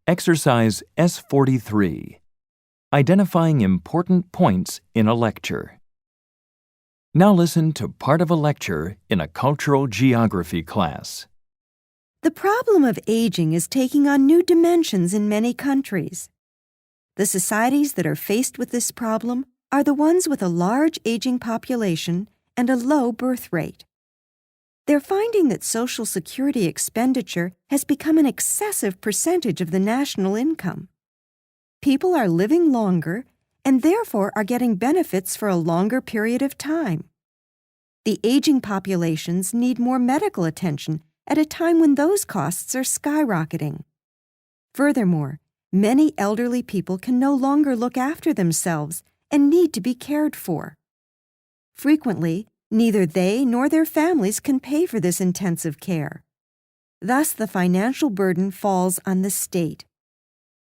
Exercise S43. Identifying important points in a lecture. Now listen to part of a lecture in a cultural geography class. The problem of aging is taking on new dimensions in many countries. The societies that are faced with this problem are the ones with a large aging population and a low birth rate. They're finding that Social Security expenditure has become an excessive percentage of the national income. People are living longer and therefore are getting benefits for a longer period of time. The aging populations need more medical attention at a time when those costs are skyrocketing. Furthermore, many elderly people can no longer look after themselves and need to be cared for. Frequently, neither they nor their families can pay for this intensive care. Thus, the financial burden falls on the state.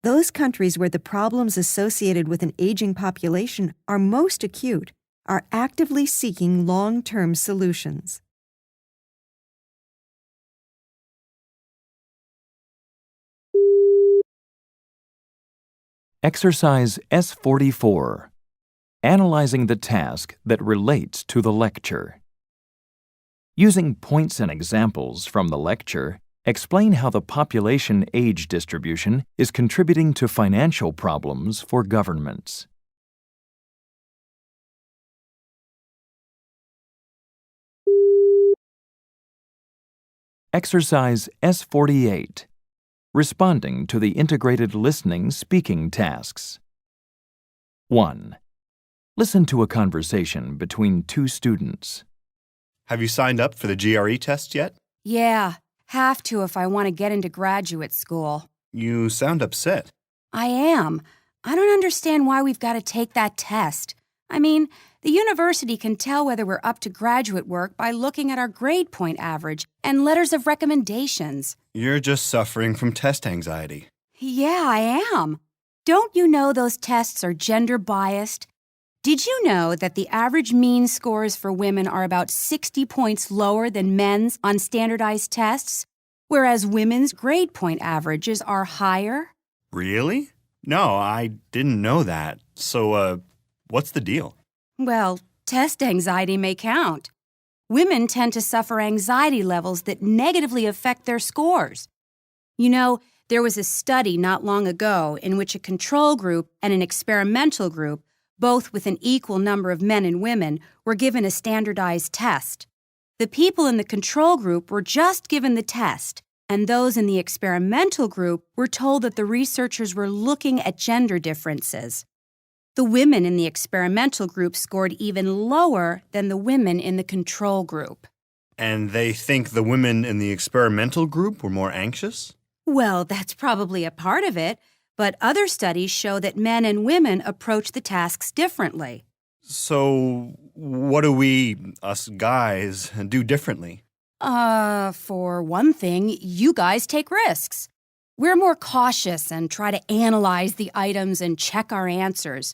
Those countries where the problems associated with an aging population are most acute are actively seeking long-term solutions. Exercise S44. Analyzing the task that relates to the lecture. Using points and examples from the lecture, explain how the population age distribution is contributing to financial problems for governments. Exercise S48. Responding to the integrated listening speaking tasks. 1. Listen to a conversation between two students. Have you signed up for the GRE test yet? Yeah, have to if I want to get into graduate school. You sound upset. I am. I don't understand why we've got to take that test. I mean, the university can tell whether we're up to graduate work by looking at our grade point average and letters of recommendations. You're just suffering from test anxiety. Yeah, I am. Don't you know those tests are gender biased? Did you know that the average mean scores for women are about 60 points lower than men's on standardized tests, whereas women's grade point averages are higher? Really? No, I didn't know that. So, what's the deal? Well, test anxiety may count. Women tend to suffer anxiety levels that negatively affect their scores. You know, there was a study not long ago in which a control group and an experimental group, both with an equal number of men and women, were given a standardized test. The people in the control group were just given the test, and those in the experimental group were told that the researchers were looking at gender differences. The women in the experimental group scored even lower than the women in the control group. And they think the women in the experimental group were more anxious? Well, that's probably a part of it, but other studies show that men and women approach the tasks differently. So, what do we, us guys, do differently? For one thing, you guys take risks. We're more cautious and try to analyze the items and check our answers.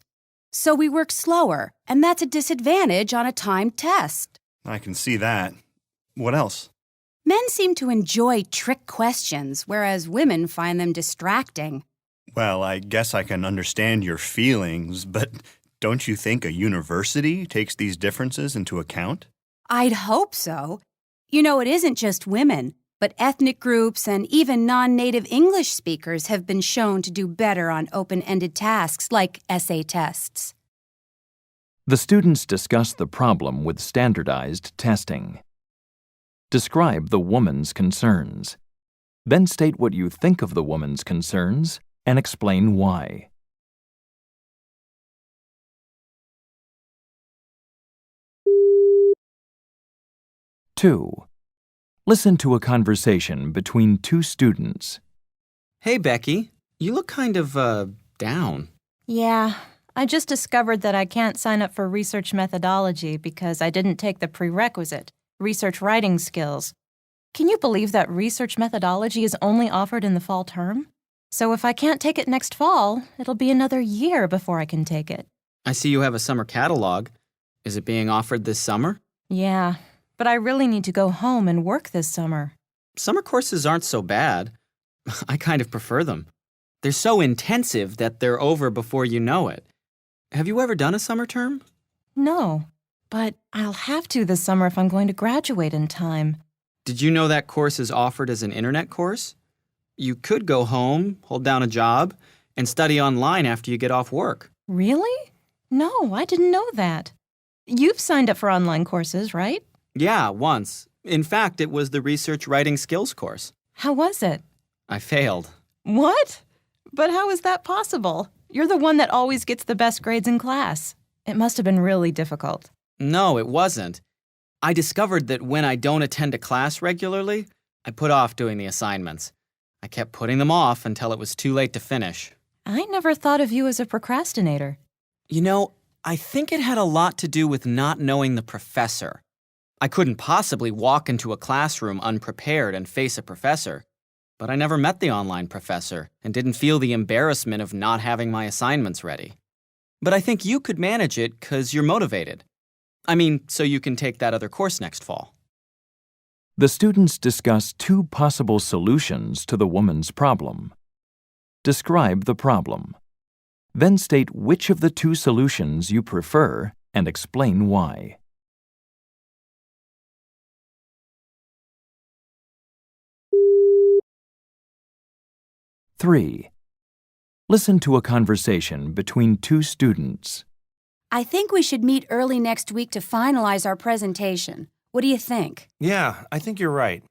So we work slower, and that's a disadvantage on a timed test. I can see that. What else? Men seem to enjoy trick questions, whereas women find them distracting. Well, I guess I can understand your feelings, but don't you think a university takes these differences into account? I'd hope so. You know, it isn't just women, but ethnic groups and even non-native English speakers have been shown to do better on open-ended tasks like essay tests. The students discuss the problem with standardized testing. Describe the woman's concerns. Then state what you think of the woman's concerns and explain why. Two. Listen to a conversation between two students. Hey, Becky. You look kind of, down. Yeah, I just discovered that I can't sign up for research methodology because I didn't take the prerequisite, research writing skills. Can you believe that research methodology is only offered in the fall term? So if I can't take it next fall, it'll be another year before I can take it. I see you have a summer catalog. Is it being offered this summer? Yeah, but I really need to go home and work this summer. Summer courses aren't so bad. I kind of prefer them. They're so intensive that they're over before you know it. Have you ever done a summer term? No, but I'll have to this summer if I'm going to graduate in time. Did you know that course is offered as an internet course? You could go home, hold down a job, and study online after you get off work. Really? No, I didn't know that. You've signed up for online courses, right? Yeah, once. In fact, it was the research writing skills course. How was it? I failed. What? But how is that possible? You're the one that always gets the best grades in class. It must have been really difficult. No, it wasn't. I discovered that when I don't attend a class regularly, I put off doing the assignments. I kept putting them off until it was too late to finish. I never thought of you as a procrastinator. You know, I think it had a lot to do with not knowing the professor. I couldn't possibly walk into a classroom unprepared and face a professor. But I never met the online professor and didn't feel the embarrassment of not having my assignments ready. But I think you could manage it because you're motivated. I mean, so you can take that other course next fall. The students discuss two possible solutions to the woman's problem. Describe the problem. Then state which of the two solutions you prefer and explain why. Three. Listen to a conversation between two students. I think we should meet early next week to finalize our presentation. What do you think? Yeah, I think you're right.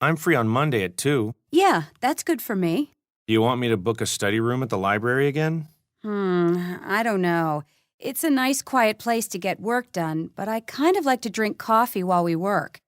I'm free on Monday at 2. Yeah, that's good for me. Do you want me to book a study room at the library again? I don't know. It's a nice quiet place to get work done, but I kind of like to drink coffee while we work.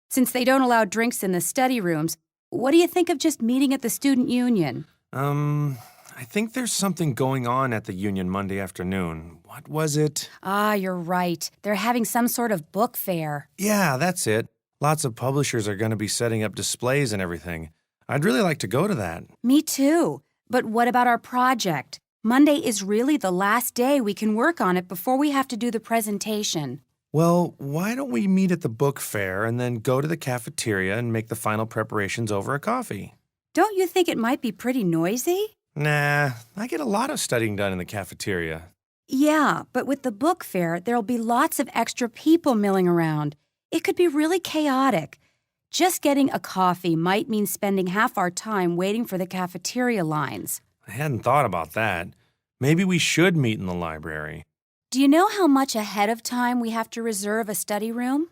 Since they don't allow drinks in the study rooms, what do you think of just meeting at the student union? I think there's something going on at the union Monday afternoon. What was it? Ah, you're right. They're having some sort of book fair. Yeah, that's it. Lots of publishers are going to be setting up displays and everything. I'd really like to go to that. Me too. But what about our project? Monday is really the last day we can work on it before we have to do the presentation. Well, why don't we meet at the book fair and then go to the cafeteria and make the final preparations over a coffee? Don't you think it might be pretty noisy? Nah, I get a lot of studying done in the cafeteria. Yeah, but with the book fair, there'll be lots of extra people milling around. It could be really chaotic. Just getting a coffee might mean spending half our time waiting for the cafeteria lines. I hadn't thought about that. Maybe we should meet in the library. Do you know how much ahead of time we have to reserve a study room?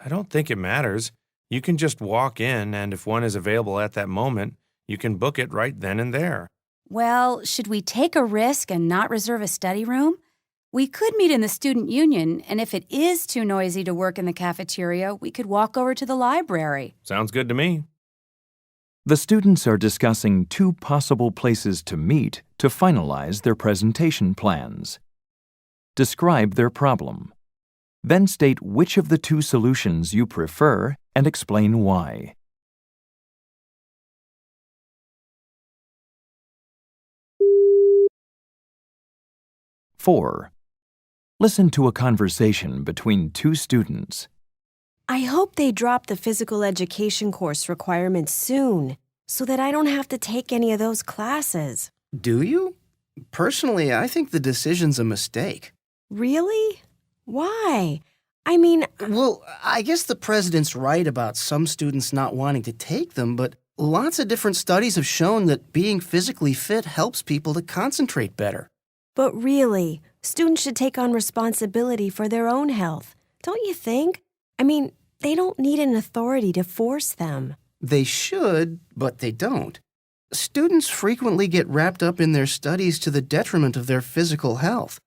I don't think it matters. You can just walk in, and if one is available at that moment, you can book it right then and there. Well, should we take a risk and not reserve a study room? We could meet in the student union, and if it is too noisy to work in the cafeteria, we could walk over to the library. Sounds good to me. The students are discussing two possible places to meet to finalize their presentation plans. Describe their problem. Then state which of the two solutions you prefer and explain why. Four. Listen to a conversation between two students. I hope they drop the physical education course requirements soon, so that I don't have to take any of those classes. Do you? Personally, I think the decision's a mistake. Really? Why? I mean, Well, I guess the president's right about some students not wanting to take them, but lots of different studies have shown that being physically fit helps people to concentrate better. but really, students should take on responsibility for their own health, don't you think? I mean, they don't need an authority to force them. They should, but they don't. Students frequently get wrapped up in their studies to the detriment of their physical health.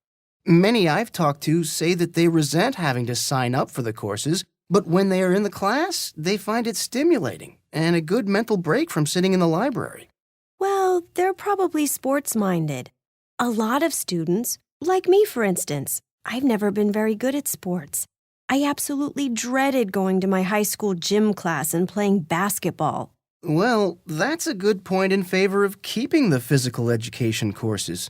Many I've talked to say that they resent having to sign up for the courses, but when they are in the class, they find it stimulating and a good mental break from sitting in the library. Well, they're probably sports-minded. A lot of students, like me for instance, I've never been very good at sports. I absolutely dreaded going to my high school gym class and playing basketball. Well, that's a good point in favor of keeping the physical education courses.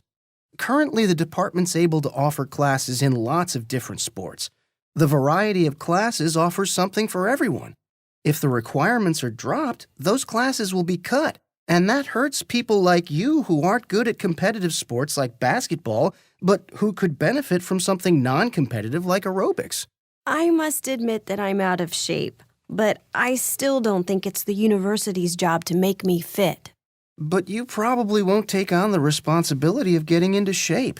Currently, the department's able to offer classes in lots of different sports. The variety of classes offers something for everyone. If the requirements are dropped, those classes will be cut, And that hurts people like you who aren't good at competitive sports like basketball, but who could benefit from something non-competitive like aerobics. I must admit that I'm out of shape, but I still don't think it's the university's job to make me fit. But you probably won't take on the responsibility of getting into shape.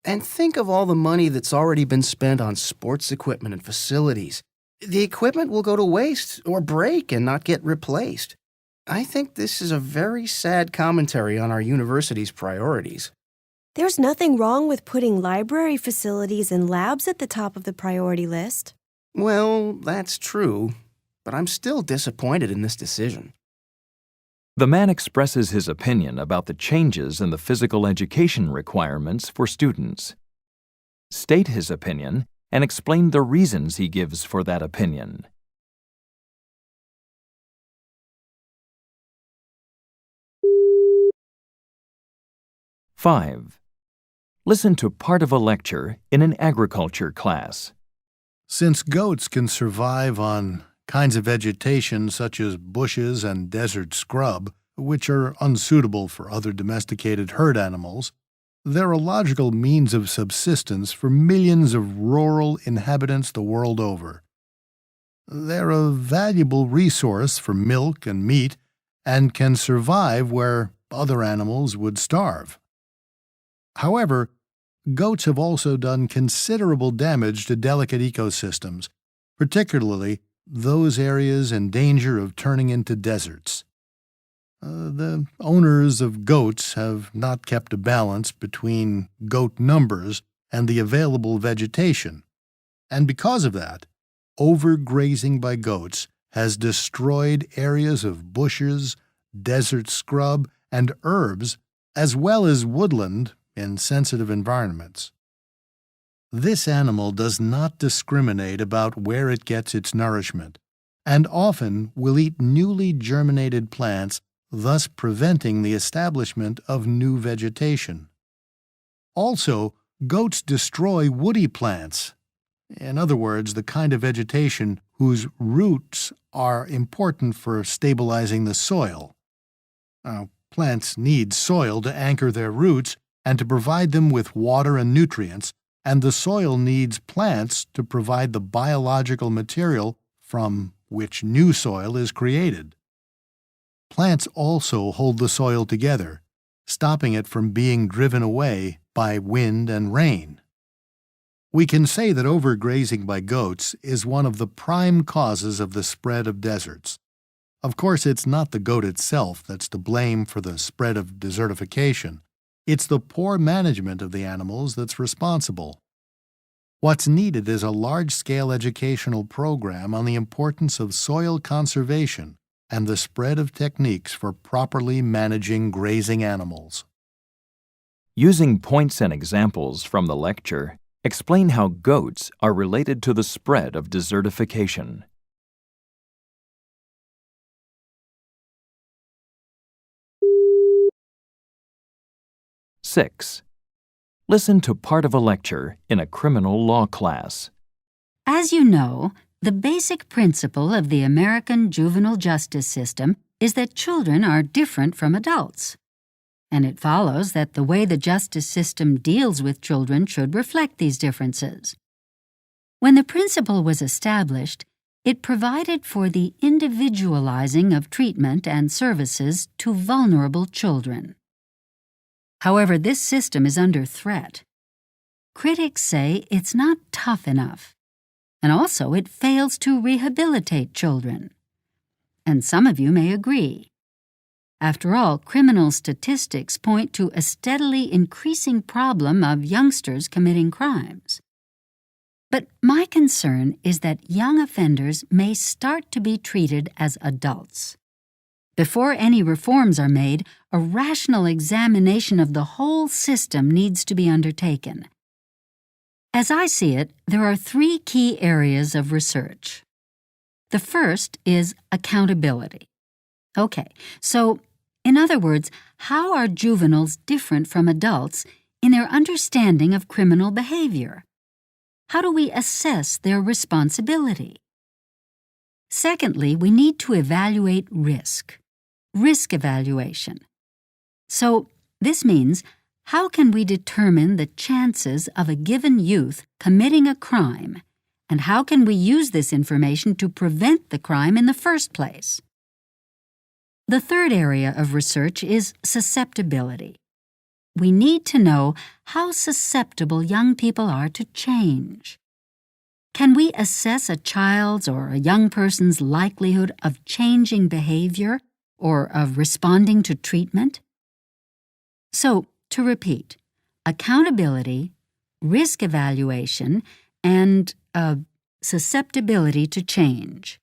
And think of all the money that's already been spent on sports equipment and facilities. The equipment will go to waste or break and not get replaced. I think this is a very sad commentary on our university's priorities. There's nothing wrong with putting library facilities and labs at the top of the priority list. Well, that's true, but I'm still disappointed in this decision. The man expresses his opinion about the changes in the physical education requirements for students. State his opinion and explain the reasons he gives for that opinion. Five. Listen to part of a lecture in an agriculture class. Since goats can survive on kinds of vegetation such as bushes and desert scrub, which are unsuitable for other domesticated herd animals, they're a logical means of subsistence for millions of rural inhabitants the world over. They're a valuable resource for milk and meat and can survive where other animals would starve. However, goats have also done considerable damage to delicate ecosystems, particularly those areas in danger of turning into deserts. The owners of goats have not kept a balance between goat numbers and the available vegetation, and because of that, overgrazing by goats has destroyed areas of bushes, desert scrub, and herbs, as well as woodland in sensitive environments. This animal does not discriminate about where it gets its nourishment, and often will eat newly germinated plants, thus preventing the establishment of new vegetation. Also, goats destroy woody plants, in other words, the kind of vegetation whose roots are important for stabilizing the soil. Plants need soil to anchor their roots and to provide them with water and nutrients, and the soil needs plants to provide the biological material from which new soil is created. Plants also hold the soil together, stopping it from being driven away by wind and rain. We can say that overgrazing by goats is one of the prime causes of the spread of deserts. Of course, it's not the goat itself that's to blame for the spread of desertification. It's the poor management of the animals that's responsible. What's needed is a large-scale educational program on the importance of soil conservation and the spread of techniques for properly managing grazing animals. Using points and examples from the lecture, explain how goats are related to the spread of desertification. Six. Listen to part of a lecture in a criminal law class. As you know, the basic principle of the American juvenile justice system is that children are different from adults. And it follows that the way the justice system deals with children should reflect these differences. When the principle was established, it provided for the individualizing of treatment and services to vulnerable children. However, this system is under threat. Critics say it's not tough enough, and also it fails to rehabilitate children. And some of you may agree. After all, criminal statistics point to a steadily increasing problem of youngsters committing crimes. But my concern is that young offenders may start to be treated as adults. Before any reforms are made, a rational examination of the whole system needs to be undertaken. As I see it, there are three key areas of research. The first is accountability. Okay, so, in other words, how are juveniles different from adults in their understanding of criminal behavior? How do we assess their responsibility? Secondly, we need to evaluate risk. risk evaluation. So, this means, how can we determine the chances of a given youth committing a crime, and how can we use this information to prevent the crime in the first place? The third area of research is susceptibility. We need to know how susceptible young people are to change. Can we assess a child's or a young person's likelihood of changing behavior or of responding to treatment? So, to repeat, accountability, risk evaluation, and susceptibility to change.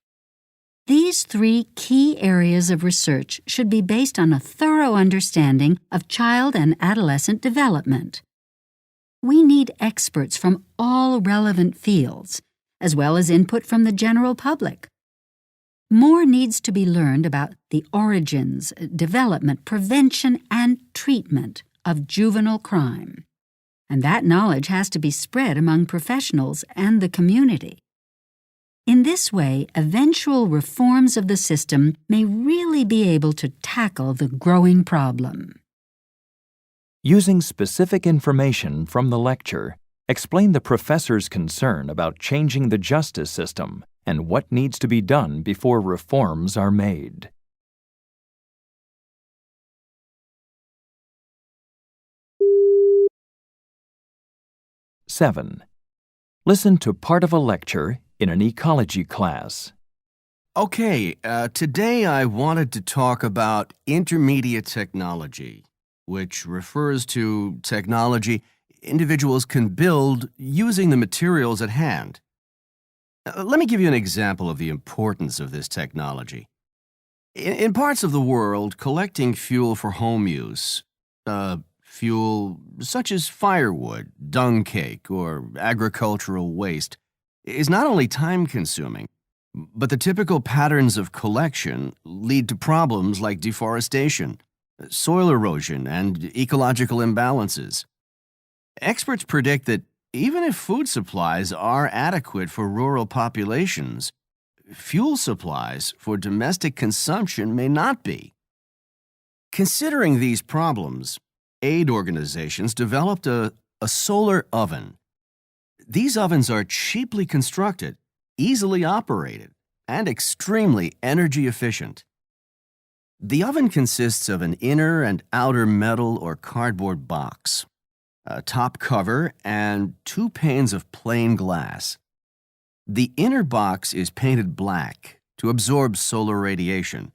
These three key areas of research should be based on a thorough understanding of child and adolescent development. We need experts from all relevant fields, as well as input from the general public. More needs to be learned about the origins, development, prevention, and treatment of juvenile crime. And that knowledge has to be spread among professionals and the community. In this way, eventual reforms of the system may really be able to tackle the growing problem. Using specific information from the lecture, explain the professor's concern about changing the justice system and what needs to be done before reforms are made. Seven. Listen to part of a lecture in an ecology class. Okay, today I wanted to talk about intermediate technology, which refers to technology individuals can build using the materials at hand. Let me give you an example of the importance of this technology. In parts of the world, collecting fuel for home use, fuel such as firewood, dung cake, or agricultural waste, is not only time-consuming, but the typical patterns of collection lead to problems like deforestation, soil erosion, and ecological imbalances. Experts predict that even if food supplies are adequate for rural populations, fuel supplies for domestic consumption may not be. Considering these problems, aid organizations developed a solar oven. These ovens are cheaply constructed, easily operated, and extremely energy efficient. The oven consists of an inner and outer metal or cardboard box, a top cover, and 2 panes of plain glass. The inner box is painted black to absorb solar radiation.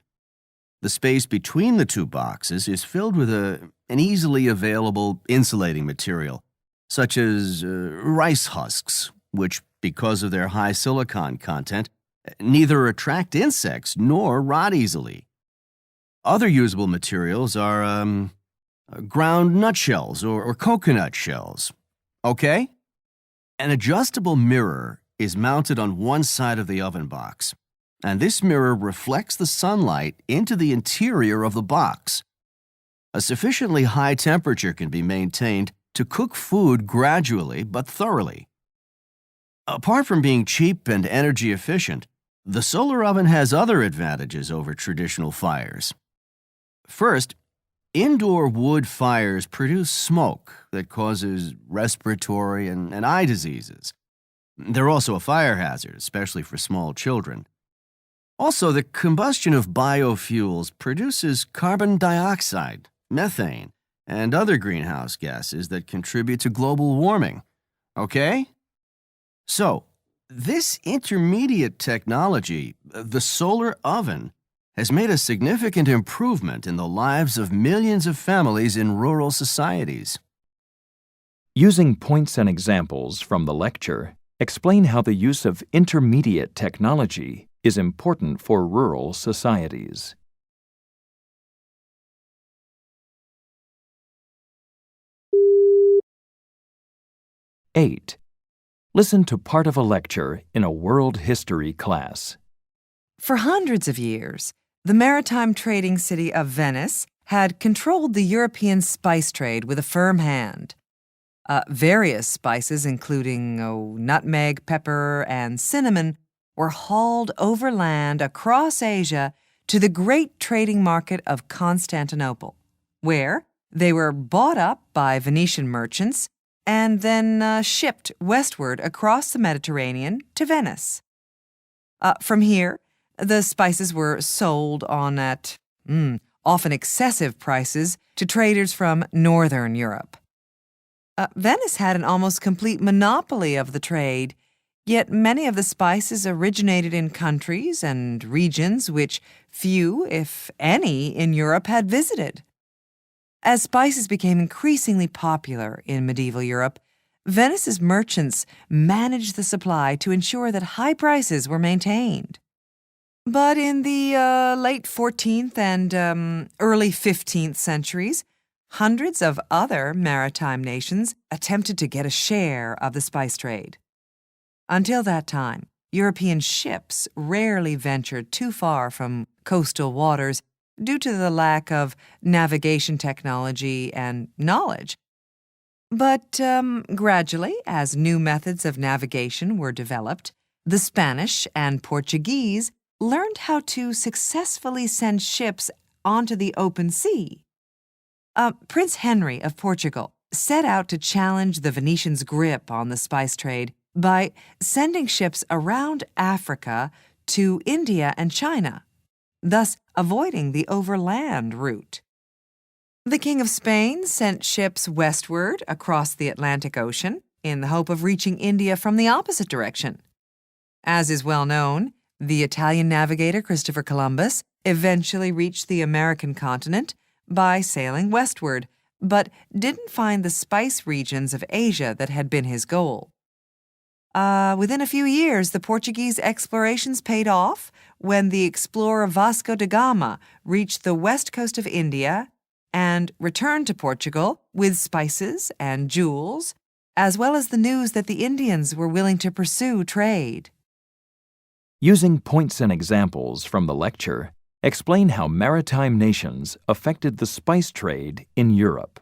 The space between the 2 boxes is filled with an easily available insulating material, such as rice husks, which, because of their high silicon content, neither attract insects nor rot easily. Other usable materials are ground nutshells or coconut shells. Okay? An adjustable mirror is mounted on one side of the oven box, and this mirror reflects the sunlight into the interior of the box. A sufficiently high temperature can be maintained to cook food gradually but thoroughly. Apart from being cheap and energy efficient, the solar oven has other advantages over traditional fires. First, indoor wood fires produce smoke that causes respiratory and eye diseases. They're also a fire hazard, especially for small children. Also, the combustion of biofuels produces carbon dioxide, methane, and other greenhouse gases that contribute to global warming. Okay? So, this intermediate technology, the solar oven, has made a significant improvement in the lives of millions of families in rural societies. Using points and examples from the lecture, explain how the use of intermediate technology is important for rural societies. Eight. Listen to part of a lecture in a world history class. For hundreds of years, the maritime trading city of Venice had controlled the European spice trade with a firm hand. Various spices, including nutmeg, pepper, and cinnamon, were hauled overland across Asia to the great trading market of Constantinople, where they were bought up by Venetian merchants and then shipped westward across the Mediterranean to Venice. From here, the spices were sold on at often excessive prices to traders from northern Europe. Venice had an almost complete monopoly of the trade, yet many of the spices originated in countries and regions which few, if any, in Europe had visited. As spices became increasingly popular in medieval Europe, Venice's merchants managed the supply to ensure that high prices were maintained. But in the late 14th and early 15th centuries, hundreds of other maritime nations attempted to get a share of the spice trade. Until that time, European ships rarely ventured too far from coastal waters due to the lack of navigation technology and knowledge. But gradually, as new methods of navigation were developed, the Spanish and Portuguese learned how to successfully send ships onto the open sea. Prince Henry of Portugal set out to challenge the Venetians' grip on the spice trade by sending ships around Africa to India and China, thus avoiding the overland route. The King of Spain sent ships westward across the Atlantic Ocean in the hope of reaching India from the opposite direction. As is well known, the Italian navigator Christopher Columbus eventually reached the American continent by sailing westward, but didn't find the spice regions of Asia that had been his goal. Within a few years, the Portuguese explorations paid off when the explorer Vasco da Gama reached the west coast of India and returned to Portugal with spices and jewels, as well as the news that the Indians were willing to pursue trade. Using points and examples from the lecture, explain how maritime nations affected the spice trade in Europe.